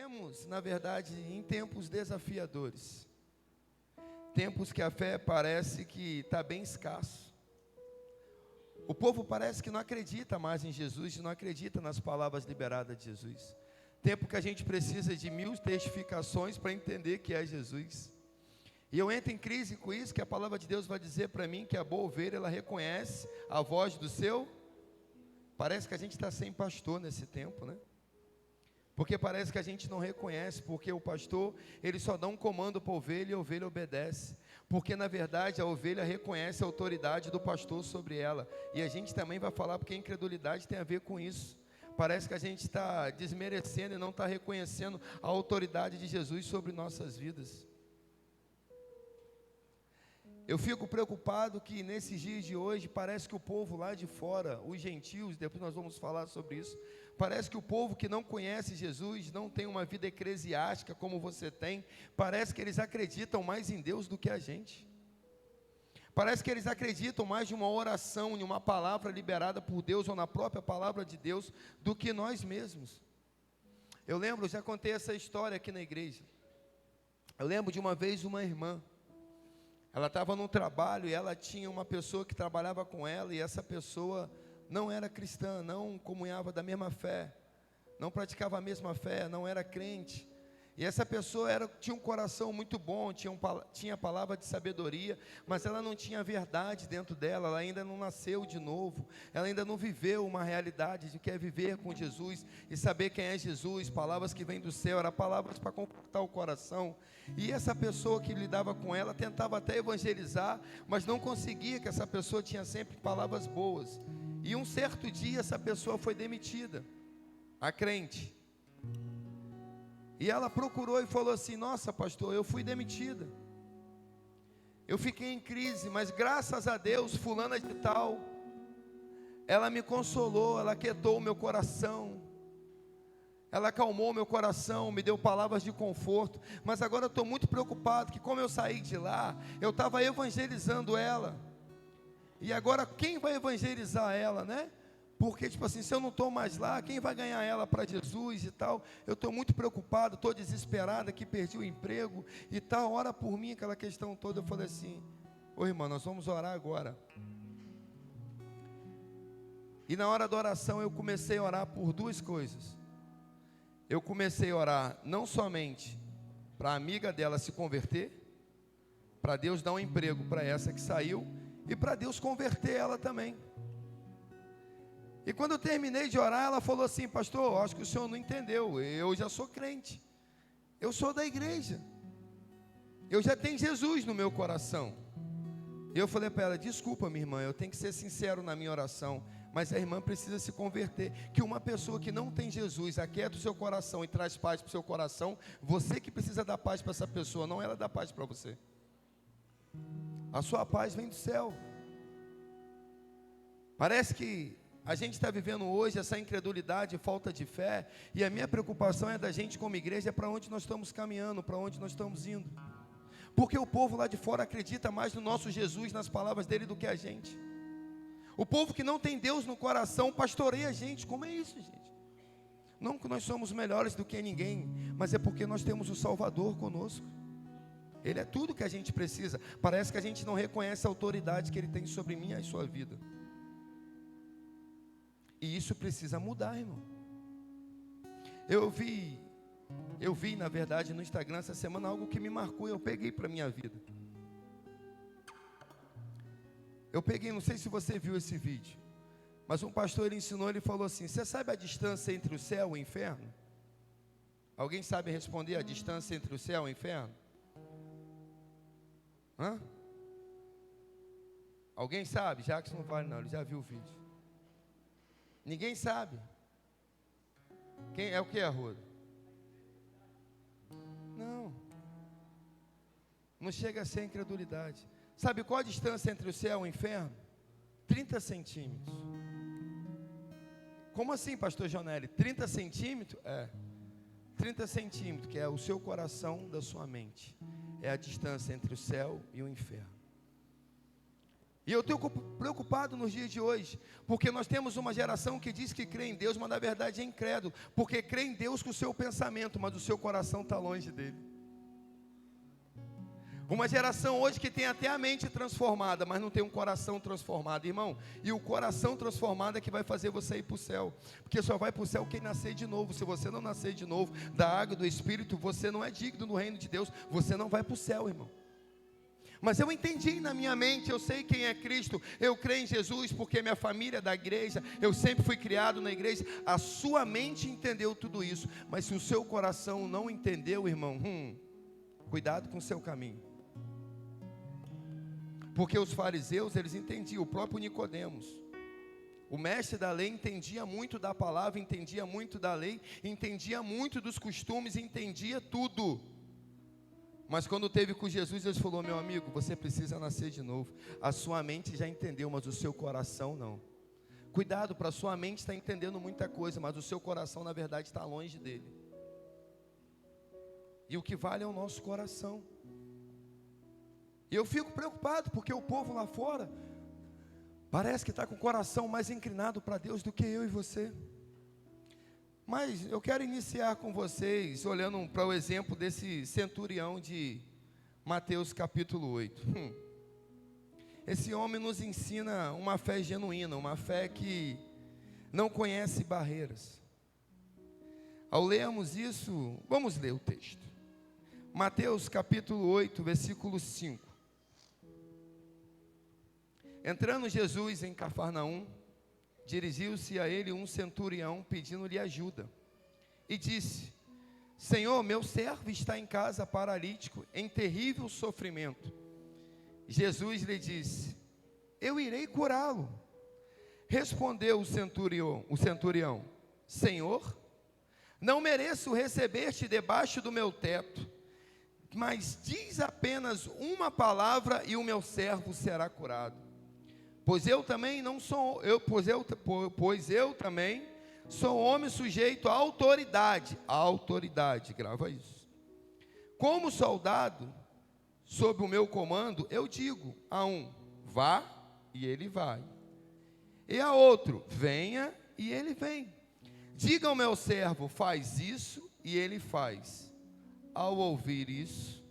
vivemos, na verdade, em tempos desafiadores. Tempos que a fé parece que está bem escasso. O povo parece que não acredita mais em Jesus, não acredita nas palavras liberadas de Jesus. Tempo que a gente precisa de 1000 testificações para entender que é Jesus. E eu entro em crise com isso, que a palavra de Deus vai dizer para mim que a boa ovelha, ela reconhece a voz do seu. Parece que a gente está sem pastor nesse tempo, né? Porque parece que a gente não reconhece, porque o pastor, ele só dá um comando para a ovelha e a ovelha obedece. Porque na verdade a ovelha reconhece a autoridade do pastor sobre ela. E a gente também vai falar porque a incredulidade tem a ver com isso. Parece que a gente está desmerecendo e não está reconhecendo a autoridade de Jesus sobre nossas vidas. Eu fico preocupado que nesses dias de hoje, parece que o povo lá de fora, os gentios, depois nós vamos falar sobre isso, parece que o povo que não conhece Jesus, não tem uma vida eclesiástica como você tem, parece que eles acreditam mais em Deus do que a gente. Parece que eles acreditam mais em uma oração, em uma palavra liberada por Deus, ou na própria palavra de Deus, do que nós mesmos. Eu já contei essa história aqui na igreja. Eu lembro de uma vez uma irmã, ela estava num trabalho e ela tinha uma pessoa que trabalhava com ela, e essa pessoa não era cristã, não comunhava da mesma fé, não praticava a mesma fé, não era crente. E essa pessoa tinha um coração muito bom, tinha palavra de sabedoria, mas ela não tinha verdade dentro dela, ela ainda não nasceu de novo, ela ainda não viveu uma realidade de que é viver com Jesus e saber quem é Jesus, palavras que vêm do céu, eram palavras para confortar o coração. E essa pessoa que lidava com ela tentava até evangelizar, mas não conseguia, que essa pessoa tinha sempre palavras boas. E um certo dia essa pessoa foi demitida, a crente. E ela procurou e falou assim: nossa, pastor, eu fui demitida, eu fiquei em crise, mas graças a Deus, fulana de tal, ela me consolou, ela aquietou o meu coração, ela acalmou o meu coração, me deu palavras de conforto. Mas agora eu estou muito preocupado, que como eu saí de lá, eu estava evangelizando ela, e agora quem vai evangelizar ela, né? Porque, tipo assim, se eu não estou mais lá, quem vai ganhar ela para Jesus e tal? Eu estou muito preocupado, estou desesperada, que perdi o emprego e tal, ora por mim, aquela questão toda. Eu falei assim: ô irmã, nós vamos orar agora. E na hora da oração eu comecei a orar por duas coisas. Eu comecei a orar não somente para a amiga dela se converter, para Deus dar um emprego para essa que saiu, e para Deus converter ela também. E quando eu terminei de orar, ela falou assim: pastor, acho que o senhor não entendeu, eu já sou crente, eu sou da igreja, eu já tenho Jesus no meu coração. E eu falei para ela: desculpa, minha irmã, eu tenho que ser sincero na minha oração, mas a irmã precisa se converter. Que uma pessoa que não tem Jesus aquieta o seu coração e traz paz para o seu coração, você que precisa dar paz para essa pessoa, não ela dá paz para você. A sua paz vem do céu. Parece que a gente está vivendo hoje essa incredulidade e falta de fé, e a minha preocupação é da gente como igreja, para onde nós estamos caminhando, para onde nós estamos indo. Porque o povo lá de fora acredita mais no nosso Jesus, nas palavras dele, do que a gente. O povo que não tem Deus no coração pastoreia a gente. Como é isso, gente? Não que nós somos melhores do que ninguém, mas é porque nós temos o Salvador conosco. Ele é tudo que a gente precisa. Parece que a gente não reconhece a autoridade que ele tem sobre mim e a sua vida. E isso precisa mudar, irmão. Eu vi, na verdade, no Instagram essa semana algo que me marcou e eu peguei para a minha vida. Eu peguei, não sei se você viu esse vídeo, mas um pastor, ele ensinou, ele falou assim: você sabe a distância entre o céu e o inferno? Alguém sabe responder a distância entre o céu e o inferno? Hã? Alguém sabe? Jackson não vale não, ele já viu o vídeo. Ninguém sabe. Quem é o que, Arruda? Não chega a ser incredulidade. Sabe qual a distância entre o céu e o inferno? 30 centímetros. Como assim, pastor Jonelli? 30 centímetros? 30 centímetros, que é o seu coração da sua mente. É a distância entre o céu e o inferno. E eu estou preocupado nos dias de hoje, porque nós temos uma geração que diz que crê em Deus, mas na verdade é incrédulo, porque crê em Deus com o seu pensamento, mas o seu coração está longe dele. Uma geração hoje que tem até a mente transformada, mas não tem um coração transformado, irmão. E o coração transformado é que vai fazer você ir para o céu, porque só vai para o céu quem nascer de novo. Se você não nascer de novo da água e do Espírito, você não é digno do reino de Deus, você não vai para o céu, irmão. Mas eu entendi na minha mente, eu sei quem é Cristo, eu creio em Jesus porque minha família é da igreja, eu sempre fui criado na igreja. A sua mente entendeu tudo isso, mas se o seu coração não entendeu, irmão, cuidado com o seu caminho. Porque os fariseus, eles entendiam, o próprio Nicodemos, o mestre da lei, entendia muito da palavra, entendia muito da lei, entendia muito dos costumes, entendia tudo. Mas quando teve com Jesus, ele falou: meu amigo, você precisa nascer de novo. A sua mente já entendeu, mas o seu coração não. Cuidado, para a sua mente estar entendendo muita coisa, mas o seu coração na verdade está longe dele. E o que vale é o nosso coração. E eu fico preocupado, porque o povo lá fora parece que está com o coração mais inclinado para Deus do que eu e você. Mas eu quero iniciar com vocês, olhando para o exemplo desse centurião de Mateus capítulo 8. Esse homem nos ensina uma fé genuína, uma fé que não conhece barreiras. Ao lermos isso, vamos ler o texto. Mateus capítulo 8, versículo 5. Entrando Jesus em Cafarnaum, dirigiu-se a ele um centurião pedindo-lhe ajuda, e disse: Senhor, meu servo está em casa paralítico, em terrível sofrimento. Jesus lhe disse: eu irei curá-lo. Respondeu o centurião: Senhor, não mereço receber-te debaixo do meu teto, mas diz apenas uma palavra e o meu servo será curado. Pois eu também sou homem sujeito à autoridade, grava isso. Como soldado, sob o meu comando, eu digo a um: vá, e ele vai. E a outro: venha, e ele vem. Diga ao meu servo: faz isso, e ele faz. Ao ouvir isso,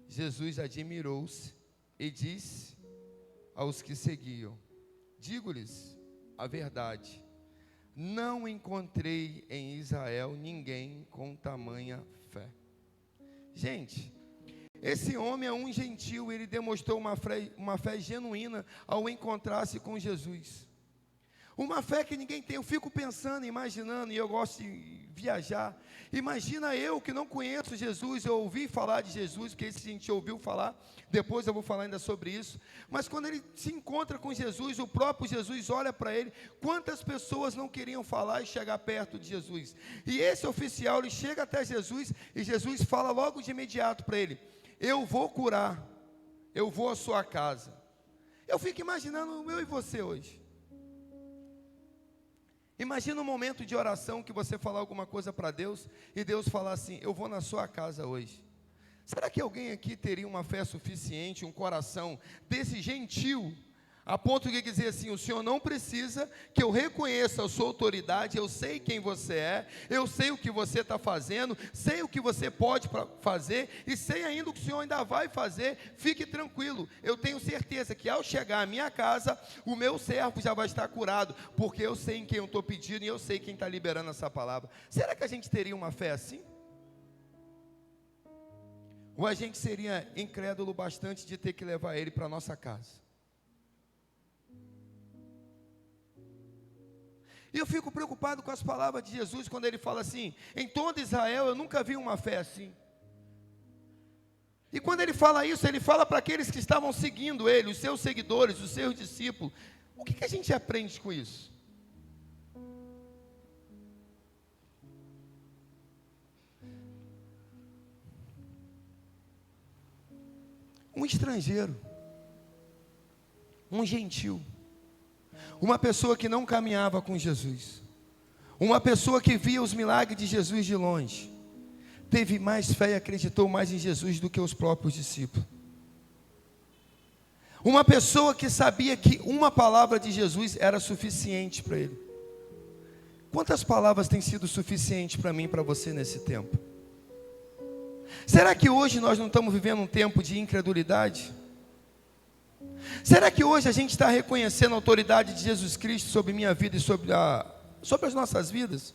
Jesus admirou-se e disse aos que seguiam: digo-lhes a verdade, não encontrei em Israel ninguém com tamanha fé. Gente, esse homem é um gentil, ele demonstrou uma fé genuína ao encontrar-se com Jesus. Uma fé que ninguém tem. Eu fico pensando, imaginando, e eu gosto de viajar. Imagina eu que não conheço Jesus, eu ouvi falar de Jesus, porque esse a gente ouviu falar, depois eu vou falar ainda sobre isso. Mas quando ele se encontra com Jesus, o próprio Jesus olha para ele. Quantas pessoas não queriam falar e chegar perto de Jesus? E esse oficial, ele chega até Jesus, e Jesus fala logo de imediato para ele: eu vou curar, eu vou à sua casa. Eu fico imaginando eu e você hoje. Imagina um momento de oração que você falar alguma coisa para Deus e Deus falar assim: eu vou na sua casa hoje. Será que alguém aqui teria uma fé suficiente, um coração desse gentil, a ponto de dizer assim: o Senhor não precisa que eu reconheça a sua autoridade, eu sei quem você é, eu sei o que você está fazendo, sei o que você pode fazer, e sei ainda o que o Senhor ainda vai fazer, fique tranquilo, eu tenho certeza que ao chegar à minha casa, o meu servo já vai estar curado, porque eu sei em quem eu estou pedindo, e eu sei quem está liberando essa palavra. Será que a gente teria uma fé assim? Ou a gente seria incrédulo bastante de ter que levar ele para a nossa casa? E eu fico preocupado com as palavras de Jesus, quando ele fala assim: em todo Israel eu nunca vi uma fé assim. E quando ele fala isso, ele fala para aqueles que estavam seguindo ele, os seus seguidores, os seus discípulos. O que a gente aprende com isso? Um estrangeiro, um gentil, uma pessoa que não caminhava com Jesus, uma pessoa que via os milagres de Jesus de longe, teve mais fé e acreditou mais em Jesus do que os próprios discípulos. Uma pessoa que sabia que uma palavra de Jesus era suficiente para ele. Quantas palavras têm sido suficientes para mim e para você nesse tempo? Será que hoje nós não estamos vivendo um tempo de incredulidade? Será que hoje a gente está reconhecendo a autoridade de Jesus Cristo sobre minha vida e sobre as nossas vidas?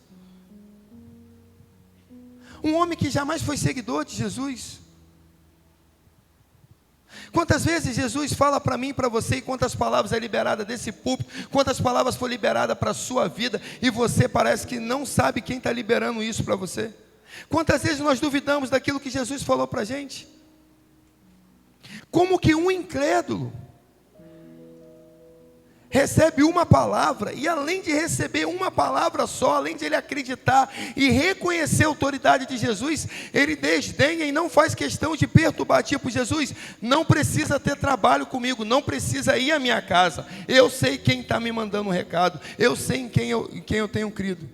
Um homem que jamais foi seguidor de Jesus. Quantas vezes Jesus fala para mim e para você, e quantas palavras é liberada desse púlpito, quantas palavras foi liberada para a sua vida, e você parece que não sabe quem está liberando isso para você? Quantas vezes nós duvidamos daquilo que Jesus falou para a gente? Como que um incrédulo recebe uma palavra, e além de receber uma palavra só, além de ele acreditar e reconhecer a autoridade de Jesus, ele desdenha e não faz questão de perturbar, tipo, Jesus, não precisa ter trabalho comigo, não precisa ir à minha casa, eu sei quem está me mandando um recado, eu sei em quem eu tenho crido,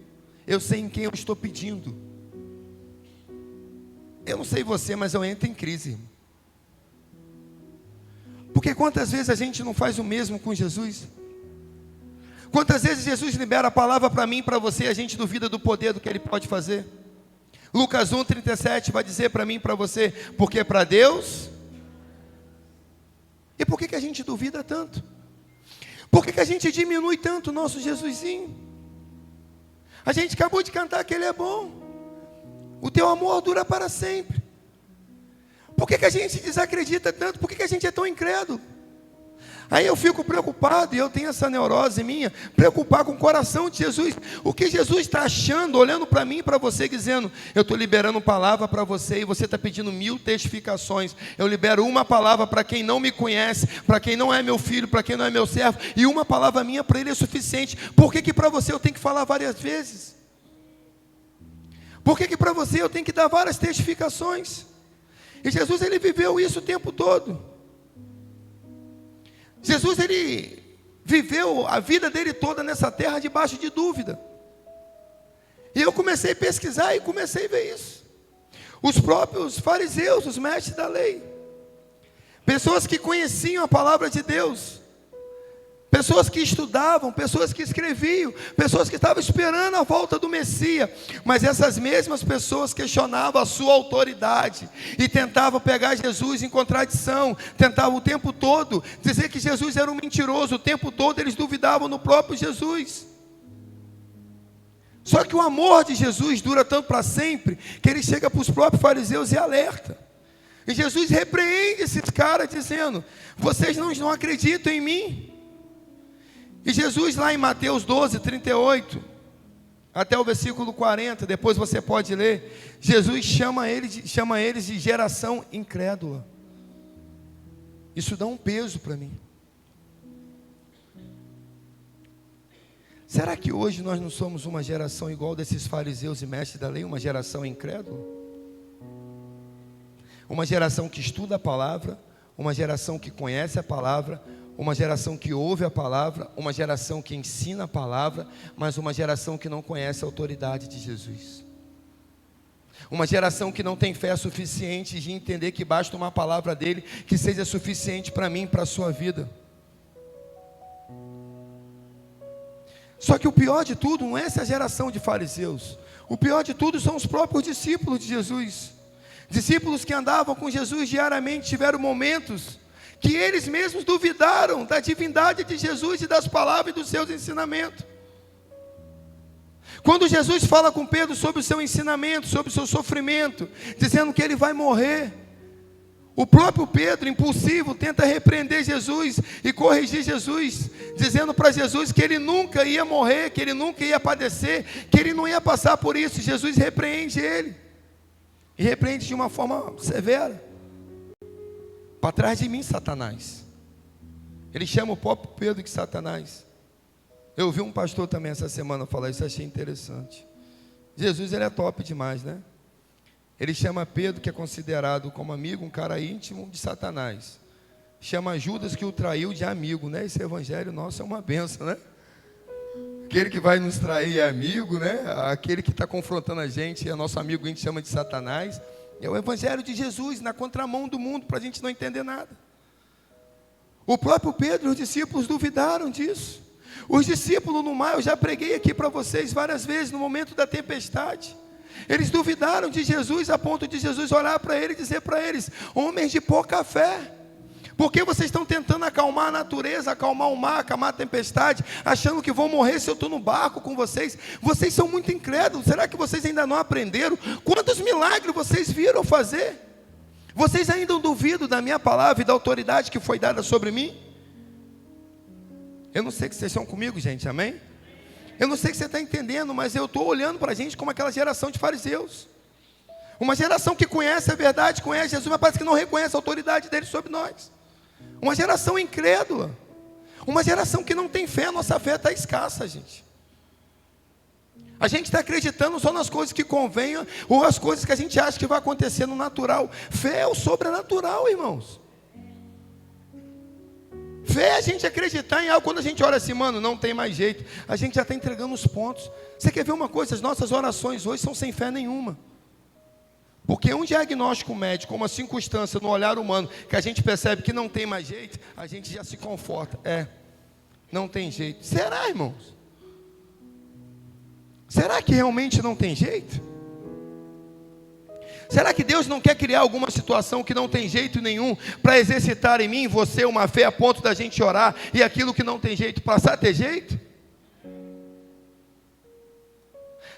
eu sei em quem eu estou pedindo. Eu não sei você, mas eu entro em crise, irmão. Porque quantas vezes a gente não faz o mesmo com Jesus? Quantas vezes Jesus libera a palavra para mim e para você, e a gente duvida do poder do que Ele pode fazer? Lucas 1,37 vai dizer para mim e para você, porque para Deus... E por que a gente duvida tanto? Por que a gente diminui tanto o nosso Jesusinho? A gente acabou de cantar que Ele é bom. O teu amor dura para sempre. Por que a gente desacredita tanto? Por que a gente é tão incrédulo? Aí eu fico preocupado, e eu tenho essa neurose minha, preocupar com o coração de Jesus. O que Jesus está achando, olhando para mim e para você, dizendo, eu estou liberando palavra para você, e você está pedindo 1000 testificações. Eu libero uma palavra para quem não me conhece, para quem não é meu filho, para quem não é meu servo, e uma palavra minha para ele é suficiente. Por que para você eu tenho que falar várias vezes? Por que para você eu tenho que dar várias testificações? E Jesus, ele viveu isso o tempo todo. Jesus, ele viveu a vida dele toda nessa terra debaixo de dúvida. E eu comecei a pesquisar e comecei a ver isso. Os próprios fariseus, os mestres da lei, pessoas que conheciam a palavra de Deus, pessoas que estudavam, pessoas que escreviam, pessoas que estavam esperando a volta do Messias, mas essas mesmas pessoas questionavam a sua autoridade, e tentavam pegar Jesus em contradição, tentavam o tempo todo dizer que Jesus era um mentiroso, o tempo todo eles duvidavam no próprio Jesus. Só que o amor de Jesus dura tanto para sempre, que ele chega para os próprios fariseus e alerta, e Jesus repreende esses caras dizendo, vocês não acreditam em mim? E Jesus lá em Mateus 12, 38, até o versículo 40, depois você pode ler, Jesus chama eles de geração incrédula. Isso dá um peso para mim. Será que hoje nós não somos uma geração igual desses fariseus e mestres da lei, uma geração incrédula? Uma geração que estuda a palavra, uma geração que conhece a palavra, uma geração que ouve a palavra, uma geração que ensina a palavra, mas uma geração que não conhece a autoridade de Jesus. Uma geração que não tem fé suficiente de entender que basta uma palavra dele, que seja suficiente para mim e para a sua vida. Só que o pior de tudo não é essa geração de fariseus. O pior de tudo são os próprios discípulos de Jesus. Discípulos que andavam com Jesus diariamente, tiveram momentos que eles mesmos duvidaram da divindade de Jesus e das palavras e dos seus ensinamentos. Quando Jesus fala com Pedro sobre o seu ensinamento, sobre o seu sofrimento, dizendo que ele vai morrer, o próprio Pedro, impulsivo, tenta repreender Jesus e corrigir Jesus, dizendo para Jesus que ele nunca ia morrer, que ele nunca ia padecer, que ele não ia passar por isso. Jesus repreende ele, e repreende de uma forma severa. Para trás de mim, Satanás. Ele chama o próprio Pedro de Satanás. Eu ouvi um pastor também essa semana falar isso, achei interessante. Jesus, ele é top demais, né? Ele chama Pedro, que é considerado como amigo, um cara íntimo, de Satanás. Chama Judas, que o traiu, de amigo, né? Esse evangelho nosso é uma benção, né? Aquele que vai nos trair é amigo, né? Aquele que está confrontando a gente é nosso amigo, a gente chama de Satanás. É o evangelho de Jesus, na contramão do mundo, para a gente não entender nada. O próprio Pedro e os discípulos duvidaram disso. Os discípulos no mar, eu já preguei aqui para vocês várias vezes, no momento da tempestade. Eles duvidaram de Jesus, a ponto de Jesus olhar para eles e dizer para eles: homens de pouca fé, por que vocês estão tentando acalmar a natureza, acalmar o mar, acalmar a tempestade, achando que vão morrer se eu estou no barco com vocês? Vocês são muito incrédulos. Será que vocês ainda não aprenderam? Quantos milagres vocês viram fazer? Vocês ainda duvidam da minha palavra e da autoridade que foi dada sobre mim? Eu não sei se vocês estão comigo, gente, amém? Eu não sei se você está entendendo, mas eu estou olhando para a gente como aquela geração de fariseus. Uma geração que conhece a verdade, conhece Jesus, mas parece que não reconhece a autoridade dele sobre nós. Uma geração incrédula. Uma geração que não tem fé, nossa fé está escassa, gente. A gente está acreditando só nas coisas que convenham, ou as coisas que a gente acha que vai acontecer no natural. Fé é o sobrenatural, irmãos. Fé é a gente acreditar em algo. Quando a gente olha assim, mano, não tem mais jeito, a gente já está entregando os pontos. Você quer ver uma coisa? As nossas orações hoje são sem fé nenhuma. Porque um diagnóstico médico, uma circunstância no olhar humano, que a gente percebe que não tem mais jeito, a gente já se conforta. Não tem jeito. Será, irmãos? Será que realmente não tem jeito? Será que Deus não quer criar alguma situação que não tem jeito nenhum, para exercitar em mim e você uma fé a ponto da gente orar, e aquilo que não tem jeito passar a ter jeito?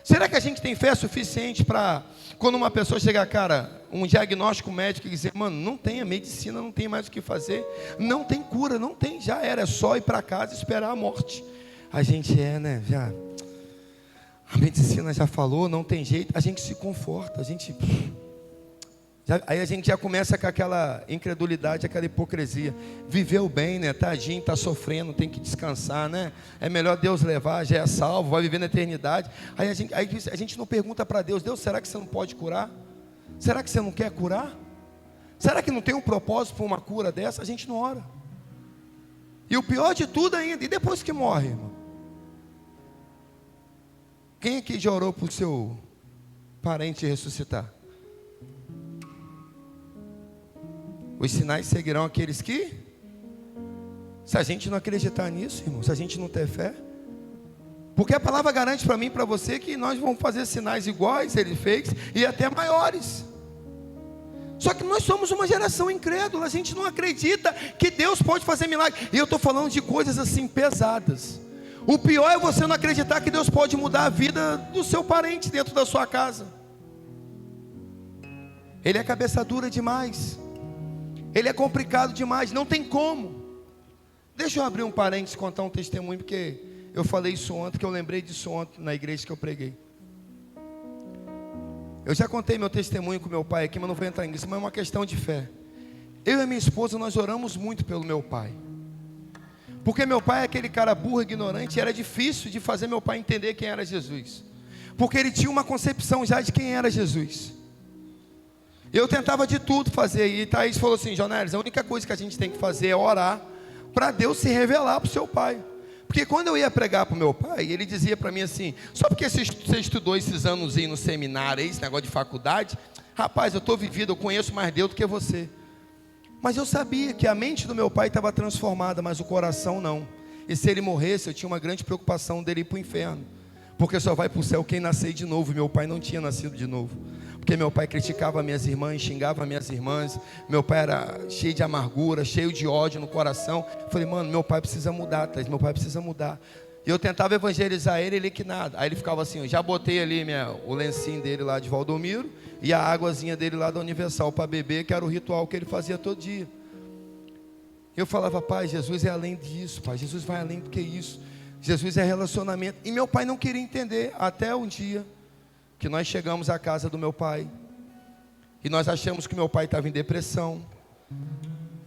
Será que a gente tem fé suficiente para, quando uma pessoa chegar, cara, um diagnóstico médico e dizer, mano, não tem a medicina, não tem mais o que fazer, não tem cura, não tem, já era, é só ir para casa e esperar a morte. A gente já, a medicina já falou, não tem jeito, a gente se conforta, aí a gente já começa com aquela incredulidade, aquela hipocrisia. Viveu bem, né? Tadinho, está sofrendo, tem que descansar, né? É melhor Deus levar, já é salvo, vai viver na eternidade. Aí a gente não pergunta para Deus: Deus, será que você não pode curar? Será que você não quer curar? Será que não tem um propósito para uma cura dessa? A gente não ora. E o pior de tudo ainda, e depois que morre, irmão? Quem aqui já orou para o seu parente ressuscitar? Os sinais seguirão aqueles que... Se a gente não acreditar nisso, irmão, se a gente não ter fé, porque a palavra garante para mim e para você que nós vamos fazer sinais iguais, ele fez, e até maiores. Só que nós somos uma geração incrédula, a gente não acredita que Deus pode fazer milagre. E eu estou falando de coisas assim pesadas. O pior é você não acreditar que Deus pode mudar a vida do seu parente dentro da sua casa. Ele é cabeça dura demais. Ele é complicado demais, não tem como. Deixa eu abrir um parênteses e contar um testemunho, porque eu falei isso ontem, que eu lembrei disso ontem na igreja que eu preguei. Eu já contei meu testemunho com meu pai aqui, mas não vou entrar nisso, mas é uma questão de fé. Eu e minha esposa, nós oramos muito pelo meu pai. Porque meu pai é aquele cara burro, ignorante, e era difícil de fazer meu pai entender quem era Jesus. Porque ele tinha uma concepção já de quem era Jesus. Eu tentava de tudo fazer, e Thaís falou assim: Jonelis, a única coisa que a gente tem que fazer é orar, para Deus se revelar para o seu pai. Porque quando eu ia pregar para o meu pai, ele dizia para mim assim: só porque você estudou esses anos aí no seminário, esse negócio de faculdade, rapaz, eu estou vivido, eu conheço mais Deus do que você. Mas eu sabia que a mente do meu pai estava transformada, mas o coração não. E se ele morresse, eu tinha uma grande preocupação dele ir para o inferno, porque só vai para o céu quem nascer de novo. Meu pai não tinha nascido de novo, porque meu pai criticava minhas irmãs, xingava minhas irmãs. Meu pai era cheio de amargura, cheio de ódio no coração. Eu falei: mano, meu pai precisa mudar, Thaís, meu pai precisa mudar. E eu tentava evangelizar ele que nada. Aí ele ficava assim: eu já botei ali o lencinho dele lá de Valdomiro e a águazinha dele lá da Universal para beber, que era o ritual que ele fazia todo dia. Eu falava: pai, Jesus é além disso, pai, Jesus vai além do que isso. Jesus é relacionamento. E meu pai não queria entender, até um dia que nós chegamos à casa do meu pai, e nós achamos que meu pai estava em depressão,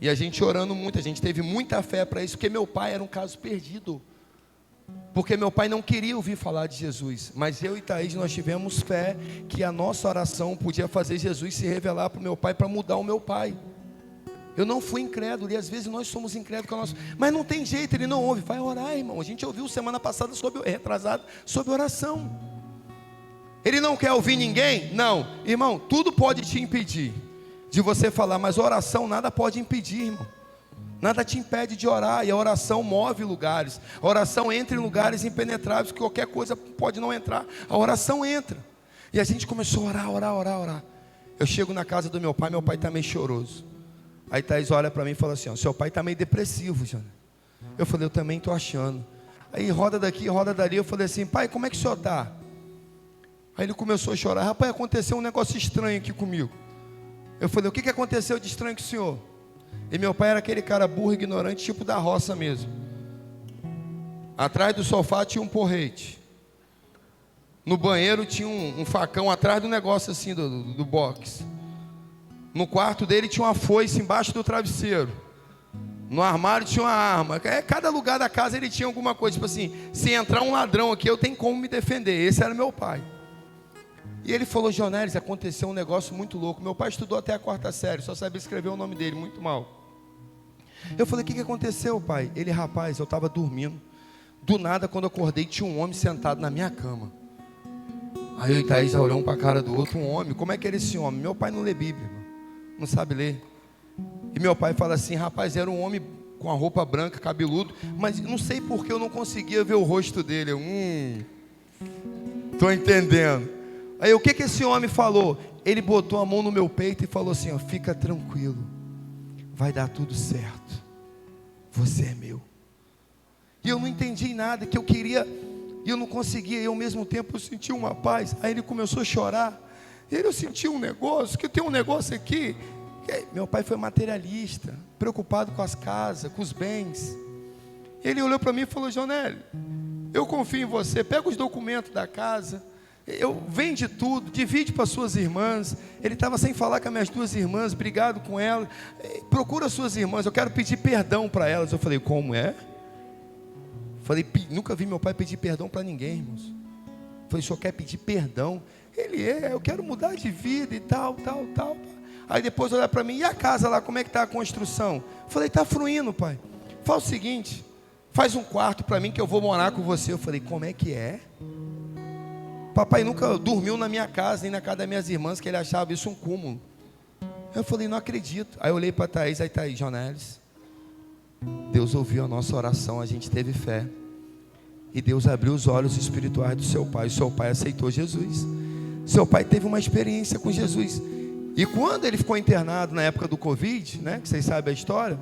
e a gente orando muito, a gente teve muita fé para isso, porque meu pai era um caso perdido, porque meu pai não queria ouvir falar de Jesus, mas eu e Thaís, nós tivemos fé que a nossa oração podia fazer Jesus se revelar para o meu pai, para mudar o meu pai. Eu não fui incrédulo, e às vezes nós somos incrédulos com a nossa... Mas não tem jeito, ele não ouve. Vai orar, irmão. A gente ouviu semana passada, retrasado, sobre oração. Ele não quer ouvir ninguém? Não. Irmão, tudo pode te impedir de você falar, mas oração nada pode impedir, irmão. Nada te impede de orar, e a oração move lugares. A oração entra em lugares impenetráveis, que qualquer coisa pode não entrar. A oração entra. E a gente começou a orar. Eu chego na casa do meu pai está meio choroso. Aí Thaís olha para mim e fala assim, ó, seu pai está meio depressivo, Jana. Eu falei, eu também estou achando. Aí roda daqui, roda dali, eu falei assim, pai, como é que o senhor está? Aí ele começou a chorar, rapaz, aconteceu um negócio estranho aqui comigo. Eu falei, o que aconteceu de estranho com o senhor? E meu pai era aquele cara burro, ignorante, tipo da roça mesmo. Atrás do sofá tinha um porrete. No banheiro tinha um facão atrás do negócio assim, do box. No quarto dele tinha uma foice embaixo do travesseiro. No armário tinha uma arma. Cada lugar da casa ele tinha alguma coisa. Tipo assim, se entrar um ladrão aqui, eu tenho como me defender. Esse era meu pai. E ele falou, Jonelis, aconteceu um negócio muito louco. Meu pai estudou até a 4ª série, só sabia escrever o nome dele, muito mal. Eu falei, o que aconteceu, pai? Ele, rapaz, eu estava dormindo. Do nada, quando eu acordei, tinha um homem sentado na minha cama. Aí eu e Thaís já olhamos um para a cara do outro, um homem. Como é que era esse homem? Meu pai não lê Bíblia, irmão. Não sabe ler. E meu pai fala assim, rapaz, era um homem com a roupa branca, cabeludo, mas não sei por que eu não conseguia ver o rosto dele. Estou entendendo. Aí o que esse homem falou? Ele botou a mão no meu peito e falou assim, ó, fica tranquilo, vai dar tudo certo, você é meu. E eu não entendi nada, que eu queria, e eu não conseguia, e ao mesmo tempo eu senti uma paz. Aí ele começou a chorar, e aí eu senti um negócio, que tem um negócio aqui. Meu pai foi materialista, preocupado com as casas, com os bens. Ele olhou para mim e falou, Jonélio, eu confio em você, pega os documentos da casa, vende tudo, divide para suas irmãs. Ele estava sem falar com as minhas 2 irmãs, brigado com elas. Procura as suas irmãs, eu quero pedir perdão para elas. Eu falei, como é? Falei, nunca vi meu pai pedir perdão para ninguém, irmãos. Falei, o senhor quer pedir perdão? Ele eu quero mudar de vida e tal. Aí depois olha para mim, e a casa lá, como é que está a construção? Falei, está fluindo, pai. Faz o seguinte, faz um quarto para mim que eu vou morar com você. Eu falei, como é que é? Papai nunca dormiu na minha casa, nem na casa das minhas irmãs, que ele achava isso um cúmulo. Eu falei, não acredito. Aí eu olhei para Thaís, aí Thaís, Jonelis, Deus ouviu a nossa oração, a gente teve fé. E Deus abriu os olhos espirituais do seu pai. O seu pai aceitou Jesus. Seu pai teve uma experiência com Jesus. E quando ele ficou internado na época do Covid, né, que vocês sabem a história,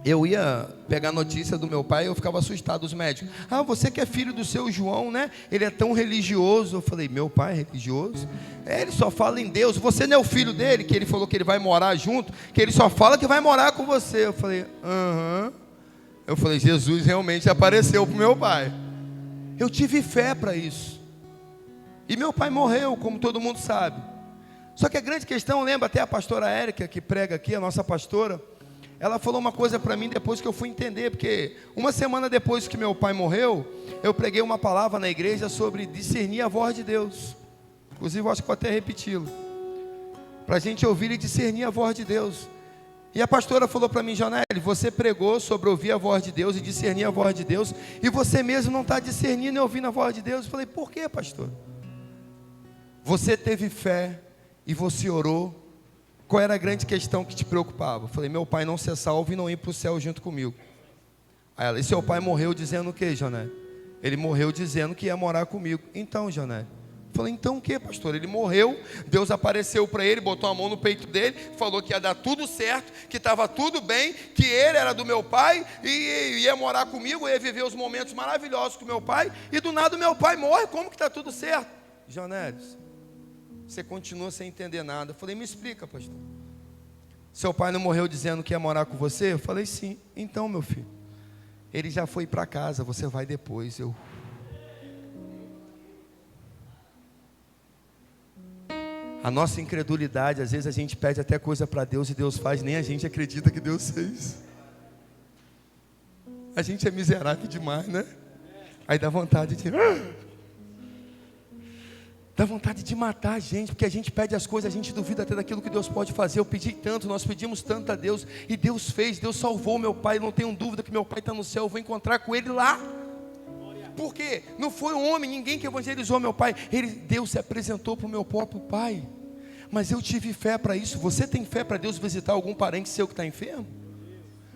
eu ia pegar notícia do meu pai e eu ficava assustado, os médicos. Ah, você que é filho do seu João, né? Ele é tão religioso. Eu falei, meu pai é religioso? Ele só fala em Deus. Você não é o filho dele, que ele falou que ele vai morar junto, que ele só fala que vai morar com você. Eu falei, aham. Eu falei, Jesus realmente apareceu para o meu pai. Eu tive fé para isso. E meu pai morreu, como todo mundo sabe. Só que a grande questão, lembra até a pastora Érica, que prega aqui, a nossa pastora, ela falou uma coisa para mim depois que eu fui entender, porque uma semana depois que meu pai morreu, eu preguei uma palavra na igreja sobre discernir a voz de Deus. Inclusive eu acho que vou até repeti-lo, para a gente ouvir e discernir a voz de Deus. E a pastora falou para mim, Jonélio, você pregou sobre ouvir a voz de Deus e discernir a voz de Deus, e você mesmo não está discernindo e ouvindo a voz de Deus. Eu falei, por quê, pastor? Você teve fé e você orou. Qual era a grande questão que te preocupava? Eu falei, meu pai não ser salvo e não ir para o céu junto comigo. Aí ela, e seu pai morreu dizendo o quê, Jonélio? Ele morreu dizendo que ia morar comigo. Então, Jonélio, eu falei, então o que, pastor? Ele morreu, Deus apareceu para ele, botou a mão no peito dele, falou que ia dar tudo certo, que estava tudo bem, que ele era do meu pai, e ia morar comigo, ia viver os momentos maravilhosos com meu pai, e do nada o meu pai morre, como que está tudo certo? Jonélio, você continua sem entender nada. Eu falei, me explica, pastor. Seu pai não morreu dizendo que ia morar com você? Eu falei, sim. Então, meu filho, ele já foi para casa, você vai depois. A nossa incredulidade, às vezes a gente pede até coisa para Deus e Deus faz, nem a gente acredita que Deus fez. A gente é miserável demais, né? Aí dá vontade de... Dá vontade de matar a gente, porque a gente pede as coisas, a gente duvida até daquilo que Deus pode fazer. Eu pedi tanto, nós pedimos tanto a Deus, e Deus fez, Deus salvou meu pai. Não tenho dúvida que meu pai está no céu, eu vou encontrar com ele lá. Por quê? Não foi um homem, ninguém que evangelizou meu pai. Deus se apresentou para o meu próprio pai. Mas eu tive fé para isso. Você tem fé para Deus visitar algum parente seu que está enfermo?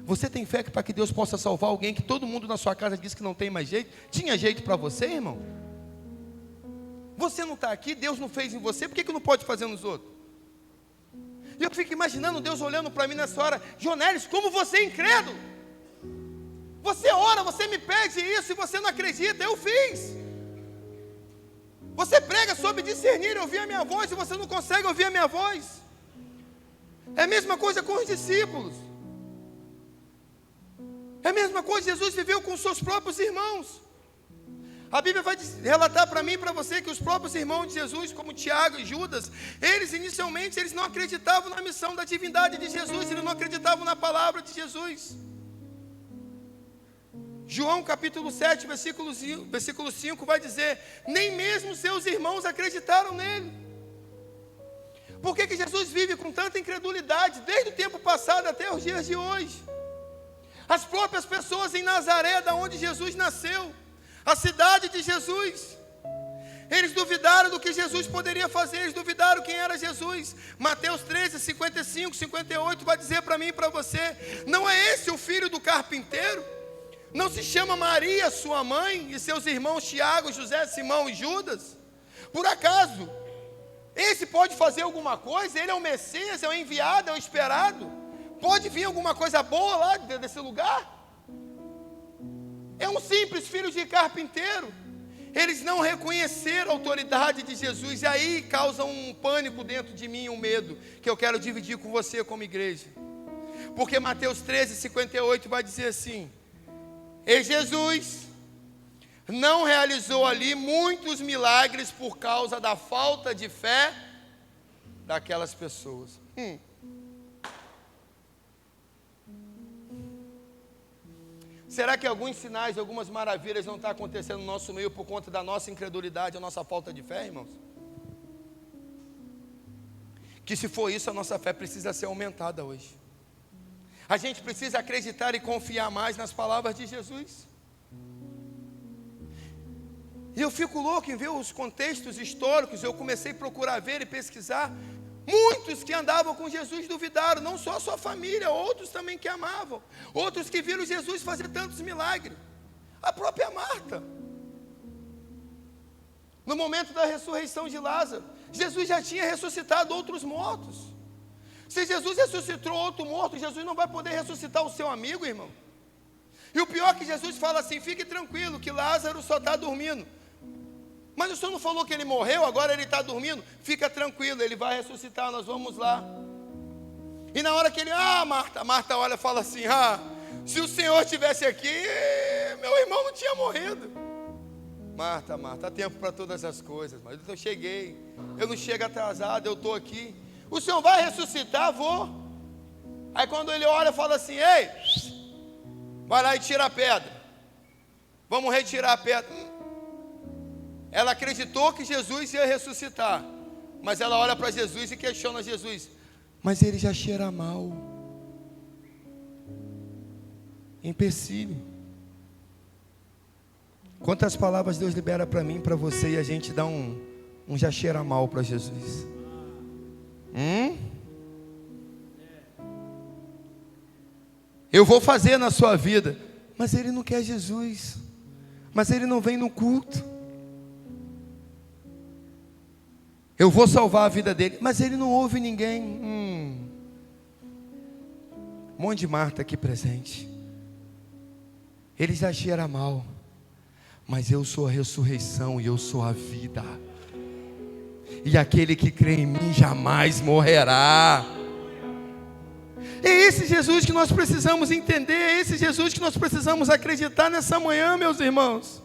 Você tem fé para que Deus possa salvar alguém que todo mundo na sua casa diz que não tem mais jeito? Tinha jeito para você, irmão? Você não está aqui, Deus não fez em você, por que não pode fazer nos outros? E eu fico imaginando Deus olhando para mim nessa hora: Jonelis, como você é incrédulo. Você ora, você me pede isso e você não acredita, eu fiz. Você prega sobre discernir e ouvir a minha voz e você não consegue ouvir a minha voz. É a mesma coisa com os discípulos. É a mesma coisa, Jesus viveu com os seus próprios irmãos. A Bíblia vai relatar para mim e para você que os próprios irmãos de Jesus, como Tiago e Judas, eles inicialmente não acreditavam na missão da divindade de Jesus, eles não acreditavam na palavra de Jesus. João capítulo 7, versículo 5 vai dizer: nem mesmo seus irmãos acreditaram nele. Por que Jesus vive com tanta incredulidade, desde o tempo passado até os dias de hoje? As próprias pessoas em Nazaré, da onde Jesus nasceu, a cidade de Jesus, eles duvidaram do que Jesus poderia fazer, eles duvidaram quem era Jesus. Mateus 13, 55, 58 vai dizer para mim e para você: não é esse o filho do carpinteiro? Não se chama Maria, sua mãe, e seus irmãos Tiago, José, Simão e Judas? Por acaso esse pode fazer alguma coisa? Ele é o Messias, é o enviado, é o esperado? Pode vir alguma coisa boa lá desse lugar? É um simples filho de carpinteiro. Eles não reconheceram a autoridade de Jesus, e aí causa um pânico dentro de mim, um medo, que eu quero dividir com você como igreja. Porque Mateus 13, 58 vai dizer assim: e Jesus não realizou ali muitos milagres por causa da falta de fé daquelas pessoas. Será que alguns sinais, algumas maravilhas não estão acontecendo no nosso meio por conta da nossa incredulidade, a nossa falta de fé, irmãos? Que se for isso, a nossa fé precisa ser aumentada hoje. A gente precisa acreditar e confiar mais nas palavras de Jesus. E eu fico louco em ver os contextos históricos. Eu comecei a procurar ver e pesquisar. Muitos que andavam com Jesus duvidaram, não só a sua família, outros também que amavam, outros que viram Jesus fazer tantos milagres. A própria Marta, no momento da ressurreição de Lázaro, Jesus já tinha ressuscitado outros mortos. Se Jesus ressuscitou outro morto, Jesus não vai poder ressuscitar o seu amigo, irmão. E o pior é que Jesus fala assim: fique tranquilo, que Lázaro só está dormindo. Mas o Senhor não falou que ele morreu, agora ele está dormindo? Fica tranquilo, ele vai ressuscitar, nós vamos lá. E na hora que ele, Marta olha e fala assim: se o Senhor estivesse aqui, meu irmão não tinha morrido. Marta, há tempo para todas as coisas, mas eu cheguei, eu não chego atrasado, eu estou aqui. O Senhor vai ressuscitar? Vou. Aí quando ele olha, fala assim: ei, vai lá e tira a pedra. Vamos retirar a pedra. Ela acreditou que Jesus ia ressuscitar, mas ela olha para Jesus e questiona Jesus: mas ele já cheira mal. Empecilho. Quantas palavras Deus libera para mim, para você, e a gente dá um já cheira mal para Jesus? Eu vou fazer na sua vida, mas ele não quer Jesus, mas ele não vem no culto. Eu vou salvar a vida dele, mas ele não ouve ninguém. Um monte de Marta aqui presente. Ele já cheira mal, mas eu sou a ressurreição e eu sou a vida. E aquele que crê em mim jamais morrerá. É esse Jesus que nós precisamos entender, é esse Jesus que nós precisamos acreditar nessa manhã, meus irmãos.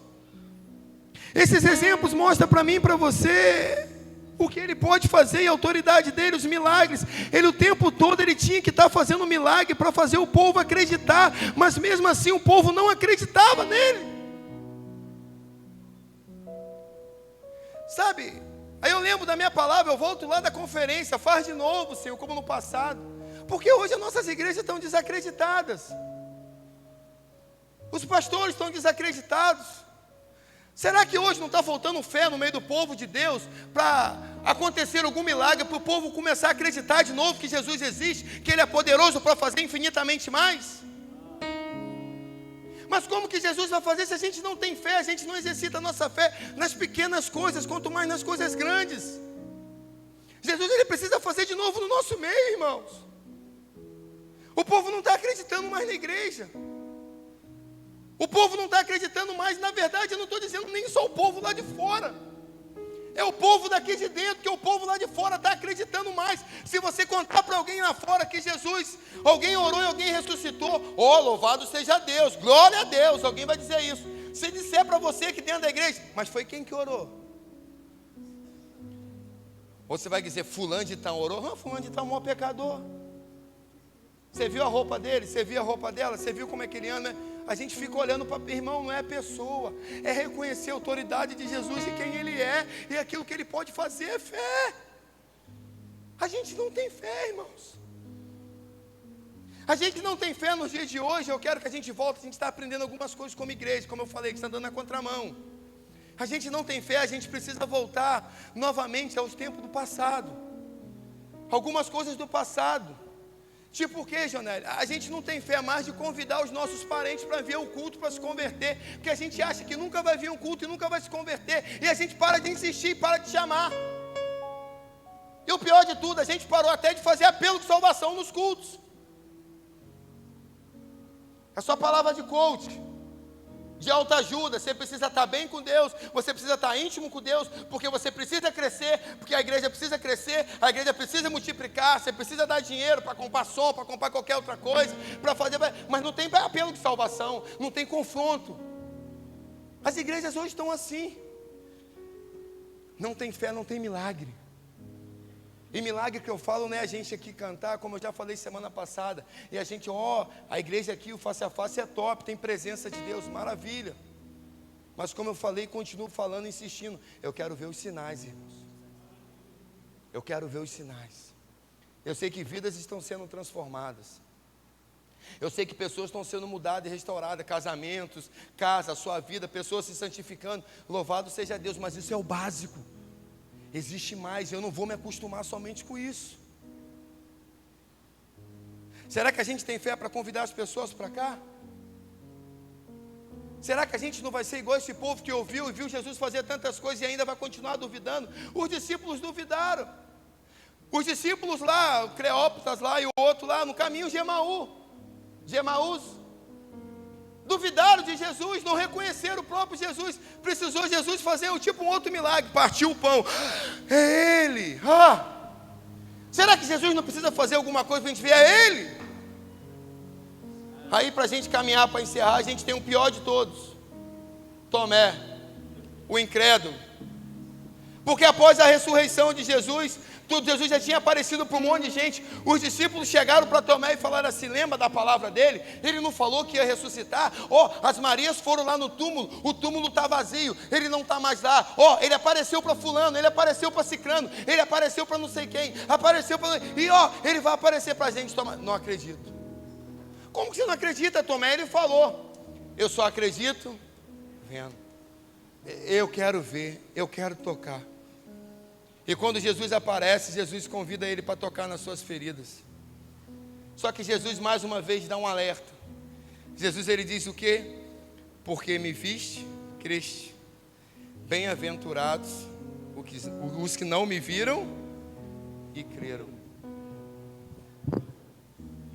Esses exemplos mostram para mim e para você o que ele pode fazer e a autoridade dele, os milagres. Ele o tempo todo ele tinha que estar fazendo milagre para fazer o povo acreditar, mas mesmo assim o povo não acreditava nele. Sabe, aí eu lembro da minha palavra, eu volto lá da conferência: faz de novo, Senhor, como no passado. Porque hoje as nossas igrejas estão desacreditadas. Os pastores estão desacreditados. Será que hoje não está faltando fé no meio do povo de Deus para acontecer algum milagre, para o povo começar a acreditar de novo que Jesus existe, que Ele é poderoso para fazer infinitamente mais? Mas como que Jesus vai fazer se a gente não tem fé? A gente não exercita a nossa fé nas pequenas coisas, quanto mais nas coisas grandes. Jesus, ele precisa fazer de novo no nosso meio, irmãos. O povo não está acreditando mais na igreja. O povo não está acreditando mais. Na verdade, eu não estou dizendo nem só o povo lá de fora. É o povo daqui de dentro, que o povo lá de fora está acreditando mais. Se você contar para alguém lá fora que Jesus, alguém orou e alguém ressuscitou, louvado seja Deus, glória a Deus, alguém vai dizer isso. Se disser para você que dentro da igreja, mas foi quem que orou? Ou você vai dizer, fulano de tal orou? Fulano de tal é um maior pecador. Você viu a roupa dele? Você viu a roupa dela? Você viu como é que ele anda? A gente fica olhando para o irmão, não é a pessoa. É reconhecer a autoridade de Jesus e quem ele é. E aquilo que ele pode fazer é fé. A gente não tem fé, irmãos. A gente não tem fé nos dias de hoje. Eu quero que a gente volte. A gente está aprendendo algumas coisas como igreja. Como eu falei, que está andando na contramão. A gente não tem fé. A gente precisa voltar novamente aos tempos do passado. Algumas coisas do passado. Tipo o que, Jonel? A gente não tem fé mais de convidar os nossos parentes para vir ao culto, para se converter, porque a gente acha que nunca vai vir um culto e nunca vai se converter, e a gente para de insistir, para de chamar. E o pior de tudo, a gente parou até de fazer apelo de salvação nos cultos. É só palavra de coach, de autoajuda. Você precisa estar bem com Deus, você precisa estar íntimo com Deus, porque você precisa crescer, porque a igreja precisa crescer, a igreja precisa multiplicar, você precisa dar dinheiro para comprar som, para comprar qualquer outra coisa, para fazer, mas não tem apelo de salvação, não tem confronto. As igrejas hoje estão assim. Não tem fé, não tem milagre. E milagre que eu falo não é a gente aqui cantar, como eu já falei semana passada, e a gente, a igreja aqui, o face a face é top, tem presença de Deus, maravilha. Mas como eu falei, continuo falando, insistindo, eu quero ver os sinais, irmãos. Eu quero ver os sinais. Eu sei que vidas estão sendo transformadas. Eu sei que pessoas estão sendo mudadas e restauradas, casamentos, casa, sua vida, pessoas se santificando, louvado seja Deus, mas isso é o básico. Existe mais, eu não vou me acostumar somente com isso. Será que a gente tem fé para convidar as pessoas para cá? Será que a gente não vai ser igual esse povo que ouviu e viu Jesus fazer tantas coisas e ainda vai continuar duvidando? Os discípulos duvidaram. Os discípulos lá, o Cleópatas lá e o outro lá, no caminho de Emaús, duvidaram de Jesus, não reconheceram o próprio Jesus. Precisou Jesus fazer um outro milagre, partiu o pão. É Ele. Será que Jesus não precisa fazer alguma coisa para a gente ver? É Ele. Aí para a gente caminhar, para encerrar, a gente tem o pior de todos, Tomé, o incrédulo. Porque após a ressurreição de Jesus, Jesus já tinha aparecido para um monte de gente. Os discípulos chegaram para Tomé e falaram assim, lembra da palavra dele? Ele não falou que ia ressuscitar? As Marias foram lá no túmulo, o túmulo está vazio, ele não está mais lá. Ele apareceu para fulano, ele apareceu para cicrano, ele apareceu para não sei quem, apareceu para... E ele vai aparecer para a gente. Tomé, não acredito. Como que você não acredita, Tomé? Ele falou, eu só acredito vendo. Eu quero ver, eu quero tocar. E quando Jesus aparece, Jesus convida ele para tocar nas suas feridas. Só que Jesus mais uma vez dá um alerta. Jesus ele diz o quê? Porque me viste, creste. Bem-aventurados os que não me viram e creram.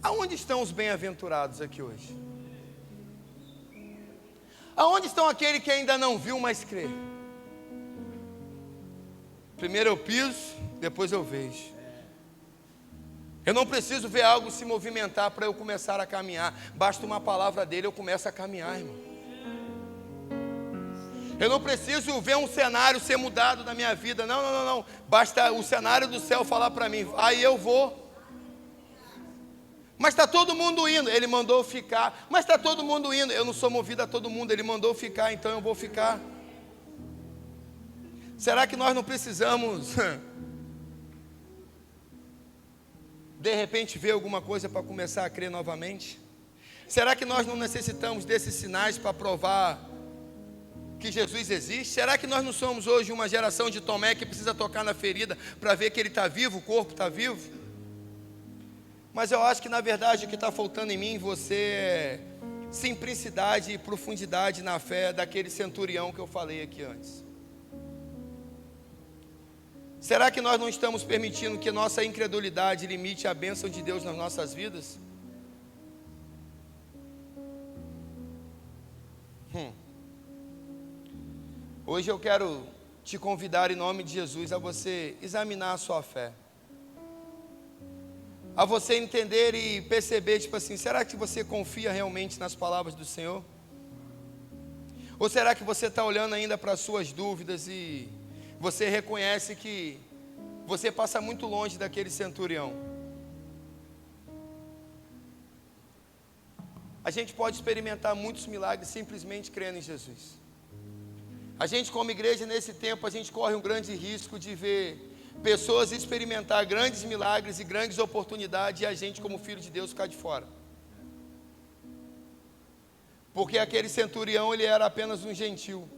Aonde estão os bem-aventurados aqui hoje? Aonde estão aqueles que ainda não viu, mas crê? Primeiro eu piso, depois eu vejo. Eu não preciso ver algo se movimentar para eu começar a caminhar. Basta uma palavra dele, eu começo a caminhar, irmão. Eu não preciso ver um cenário ser mudado na minha vida. Não. Basta o cenário do céu falar para mim, aí eu vou. Mas está todo mundo indo, ele mandou ficar. Mas está todo mundo indo, eu não sou movido a todo mundo, ele mandou ficar, então eu vou ficar. Será que nós não precisamos, de repente, ver alguma coisa para começar a crer novamente? Será que nós não necessitamos desses sinais para provar que Jesus existe? Será que nós não somos hoje uma geração de Tomé que precisa tocar na ferida para ver que ele está vivo, o corpo está vivo? Mas eu acho que na verdade o que está faltando em mim, você simplicidade e profundidade na fé daquele centurião que eu falei aqui antes? Será que nós não estamos permitindo que nossa incredulidade limite a bênção de Deus nas nossas vidas? Hoje eu quero te convidar em nome de Jesus a você examinar a sua fé, a você entender e perceber, tipo assim, será que você confia realmente nas palavras do Senhor? Ou será que você está olhando ainda para as suas dúvidas e você reconhece que você passa muito longe daquele centurião? A gente pode experimentar muitos milagres simplesmente crendo em Jesus. A gente, como igreja, nesse tempo, a gente corre um grande risco de ver pessoas experimentar grandes milagres e grandes oportunidades e a gente, como filho de Deus, ficar de fora. Porque aquele centurião, ele era apenas um gentil.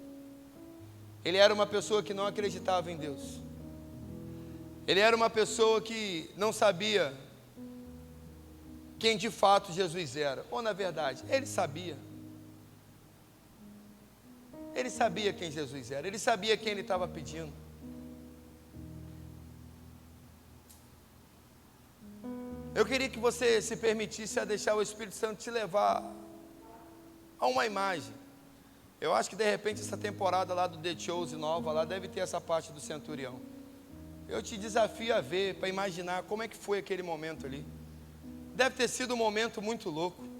Ele era uma pessoa que não acreditava em Deus. Ele era uma pessoa que não sabia quem de fato Jesus era. Ou na verdade, ele sabia. Ele sabia quem Jesus era. Ele sabia quem ele estava pedindo. Eu queria que você se permitisse a deixar o Espírito Santo te levar a uma imagem. Eu acho que de repente essa temporada lá do The Chosen nova, lá deve ter essa parte do centurião. Eu te desafio a ver, para imaginar como é que foi aquele momento ali. Deve ter sido um momento muito louco.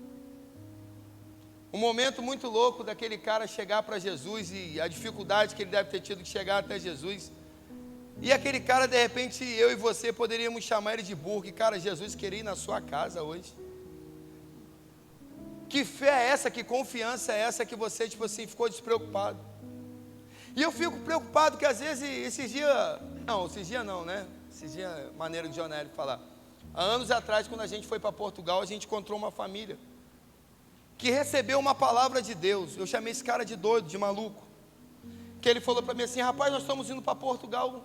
Um momento muito louco daquele cara chegar para Jesus e a dificuldade que ele deve ter tido de chegar até Jesus. E aquele cara, de repente, eu e você poderíamos chamar ele de burro. E cara, Jesus queria ir na sua casa hoje. Que fé é essa, que confiança é essa que você, tipo assim, ficou despreocupado? E eu fico preocupado que às vezes, esses dias não, né? Esses dias é maneira de Jonélio falar. Há anos atrás, quando a gente foi para Portugal, a gente encontrou uma família que recebeu uma palavra de Deus. Eu chamei esse cara de doido, de maluco. Que ele falou para mim assim, rapaz, nós estamos indo para Portugal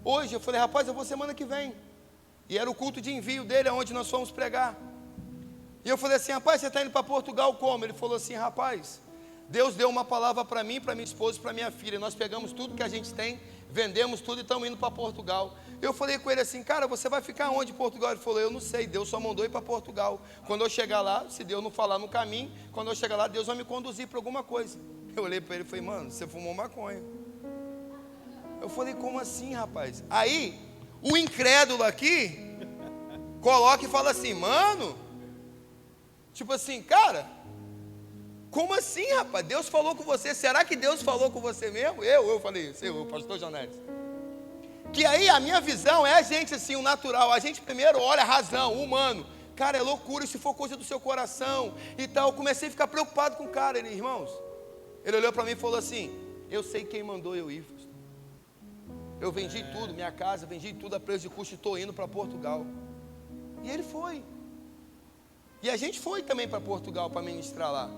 hoje. Eu falei, rapaz, eu vou semana que vem. E era o culto de envio dele, onde nós fomos pregar. E eu falei assim, rapaz, você está indo para Portugal como? Ele falou assim, rapaz, Deus deu uma palavra para mim, para minha esposa e para minha filha. Nós pegamos tudo que a gente tem, vendemos tudo e estamos indo para Portugal. Eu falei com ele assim, cara, você vai ficar onde em Portugal? Ele falou, eu não sei, Deus só mandou ir para Portugal. Quando eu chegar lá, se Deus não falar no caminho, quando eu chegar lá, Deus vai me conduzir para alguma coisa. Eu olhei para ele e falei, mano, você fumou maconha. Eu falei, como assim, rapaz? Aí, o incrédulo aqui, coloca e fala assim, mano, tipo assim, cara, como assim, rapaz? Deus falou com você, será que Deus falou com você mesmo? Eu falei isso, o pastor Jonélio. Que aí a minha visão é a gente assim, o natural, a gente primeiro olha a razão, o humano. Cara, é loucura, se for coisa do seu coração e tal. Eu comecei a ficar preocupado com o cara, ele, irmãos, ele olhou para mim e falou assim, eu sei quem mandou eu ir. Eu vendi tudo, minha casa, vendi tudo a preço de custo e estou indo para Portugal. E ele foi. E a gente foi também para Portugal para ministrar lá.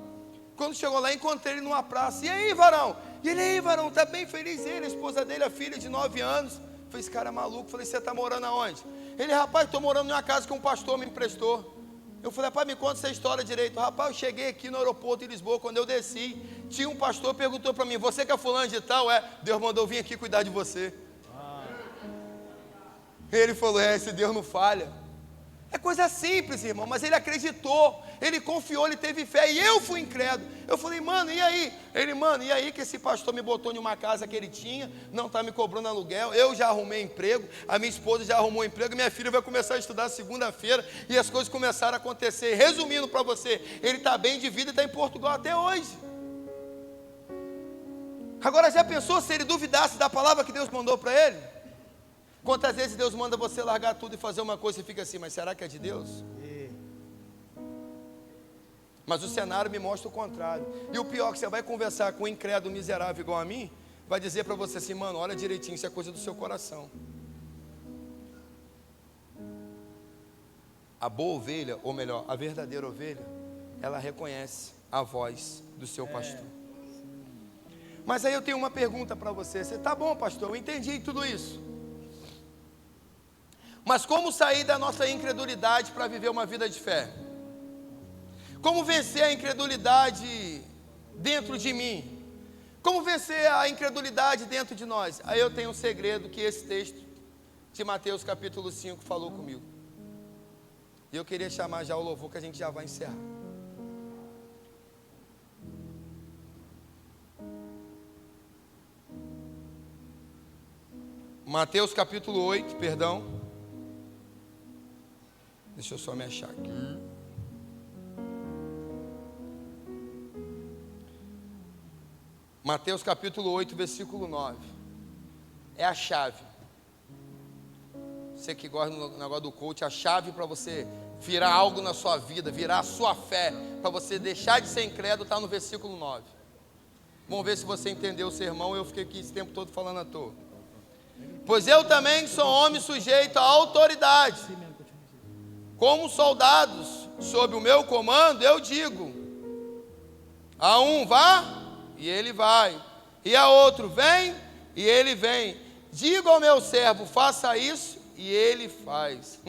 Quando chegou lá, encontrei ele numa praça. E aí, varão? E ele, aí, varão, está bem feliz ele, a esposa dele, a filha de 9 anos. Falei, esse cara é maluco. Falei, você está morando aonde? Ele, rapaz, estou morando numa casa que um pastor me emprestou. Eu falei, rapaz, me conta essa história direito. Rapaz, eu cheguei aqui no aeroporto de Lisboa, quando eu desci, tinha um pastor que perguntou para mim, você que é fulano de tal? Deus mandou vir aqui cuidar de você. Ele falou, esse Deus não falha. É coisa simples, irmão, mas ele acreditou, ele confiou, ele teve fé, e eu fui incrédulo. Eu falei, mano, e aí? Ele, mano, e aí que esse pastor me botou em uma casa que ele tinha, não está me cobrando aluguel, eu já arrumei emprego, a minha esposa já arrumou emprego, minha filha vai começar a estudar segunda-feira, e as coisas começaram a acontecer. Resumindo para você, ele está bem de vida e está em Portugal até hoje. Agora, já pensou se ele duvidasse da palavra que Deus mandou para ele? Quantas vezes Deus manda você largar tudo e fazer uma coisa e fica assim, mas será que é de Deus? Mas o cenário me mostra o contrário. E o pior é que você vai conversar com um incrédulo miserável igual a mim, vai dizer para você assim, mano, olha direitinho, isso é coisa do seu coração. A boa ovelha, ou melhor, a verdadeira ovelha, ela reconhece a voz do seu pastor. Mas aí eu tenho uma pergunta para você. Você tá bom, pastor, eu entendi tudo isso. Mas como sair da nossa incredulidade para viver uma vida de fé? Como vencer a incredulidade dentro de mim? Como vencer a incredulidade dentro de nós? Aí eu tenho um segredo que esse texto de Mateus capítulo 5 falou comigo. E eu queria chamar já o louvor que a gente já vai encerrar. Mateus capítulo 8, perdão. Deixa eu só me achar aqui. Mateus capítulo 8, versículo 9. É a chave. Você que gosta do negócio do coach, a chave para você virar algo na sua vida, virar a sua fé, para você deixar de ser incrédulo, está no versículo 9. Vamos ver se você entendeu o sermão. Eu fiquei aqui esse tempo todo falando à toa. Pois eu também sou homem sujeito à autoridade. Como soldados sob o meu comando, eu digo: a um vá, e ele vai, e a outro vem, e ele vem. Digo ao meu servo, faça isso, e ele faz.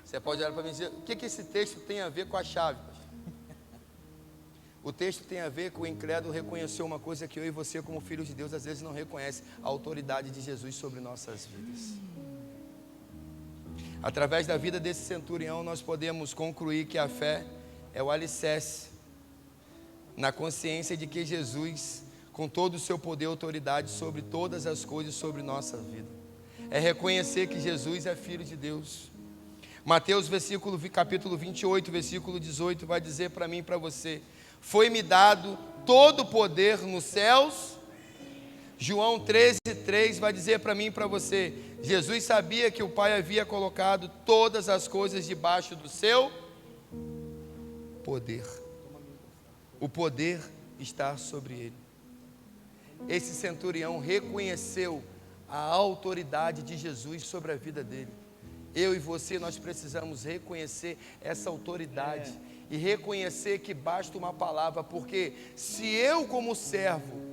Você pode olhar para mim e dizer: o que esse texto tem a ver com a chave? O texto tem a ver com o incrédulo reconhecer uma coisa que eu e você, como filhos de Deus, às vezes não reconhece: a autoridade de Jesus sobre nossas vidas. Através da vida desse centurião, nós podemos concluir que a fé é o alicerce na consciência de que Jesus, com todo o seu poder e autoridade sobre todas as coisas sobre nossa vida, é reconhecer que Jesus é Filho de Deus. Mateus capítulo 28, versículo 18, vai dizer para mim e para você: foi-me dado todo o poder nos céus. João 13:3 vai dizer para mim e para você: Jesus sabia que o Pai havia colocado todas as coisas debaixo do seu poder. O poder está sobre ele. Esse centurião reconheceu a autoridade de Jesus sobre a vida dele. Eu e você, nós precisamos reconhecer essa autoridade. E reconhecer que basta uma palavra, porque se eu como servo,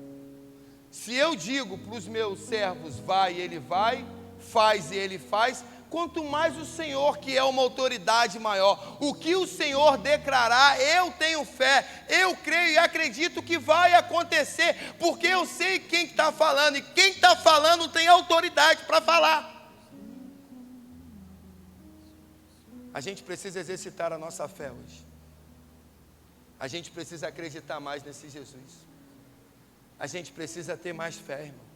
se eu digo para os meus servos, vai e ele vai, faz e ele faz, quanto mais o Senhor, que é uma autoridade maior, o que o Senhor declarar, eu tenho fé, eu creio e acredito que vai acontecer, porque eu sei quem está falando, e quem está falando tem autoridade para falar. A gente precisa exercitar a nossa fé hoje. A gente precisa acreditar mais nesse Jesus. A gente precisa ter mais fé, irmão.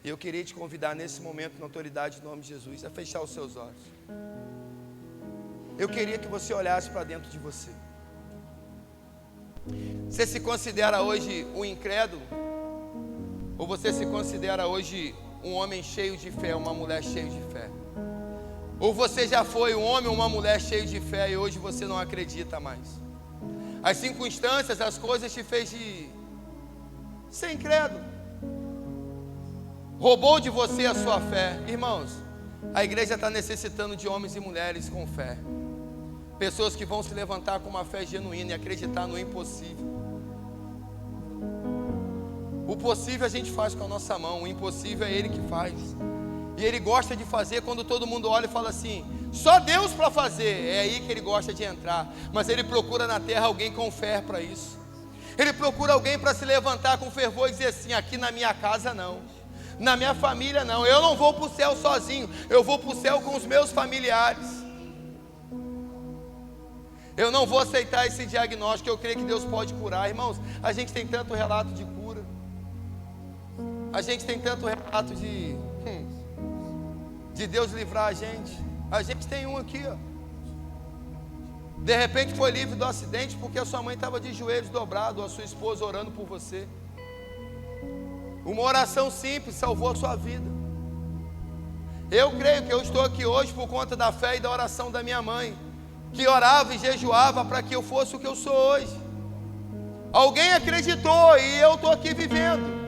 E eu queria te convidar nesse momento, na autoridade do nome de Jesus, a fechar os seus olhos. Eu queria que você olhasse para dentro de você. Você se considera hoje um incrédulo? Ou você se considera hoje um homem cheio de fé, uma mulher cheia de fé? Ou você já foi um homem ou uma mulher cheio de fé e hoje você não acredita mais? As circunstâncias, as coisas te fez de ser incrédulo. Roubou de você a sua fé. Irmãos, a igreja está necessitando de homens e mulheres com fé. Pessoas que vão se levantar com uma fé genuína e acreditar no impossível. O possível a gente faz com a nossa mão, o impossível é Ele que faz. E Ele gosta de fazer quando todo mundo olha e fala assim: só Deus para fazer. É aí que Ele gosta de entrar. Mas Ele procura na terra alguém com fé para isso. Ele procura alguém para se levantar com fervor e dizer assim: aqui na minha casa não, na minha família não, eu não vou para o céu sozinho, eu vou para o céu com os meus familiares. Eu não vou aceitar esse diagnóstico, eu creio que Deus pode curar. Irmãos, a gente tem tanto relato de cura, a gente tem tanto relato de Deus livrar a gente. A gente tem um aqui, ó. De repente foi livre do acidente porque a sua mãe estava de joelhos dobrados, ou a sua esposa orando por você. Uma oração simples salvou a sua vida. Eu creio que eu estou aqui hoje por conta da fé e da oração da minha mãe, que orava e jejuava para que eu fosse o que eu sou hoje. Alguém acreditou e eu estou aqui vivendo.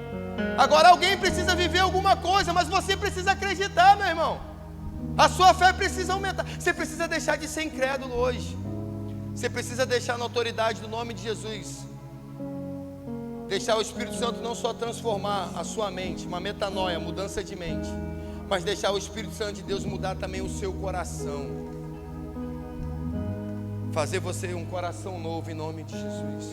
Agora alguém precisa viver alguma coisa, mas você precisa acreditar, meu irmão. A sua fé precisa aumentar. Você precisa deixar de ser incrédulo hoje. Você precisa deixar na autoridade do nome de Jesus. Deixar o Espírito Santo não só transformar a sua mente, uma metanoia, mudança de mente, mas deixar o Espírito Santo de Deus mudar também o seu coração, fazer você um coração novo em nome de Jesus.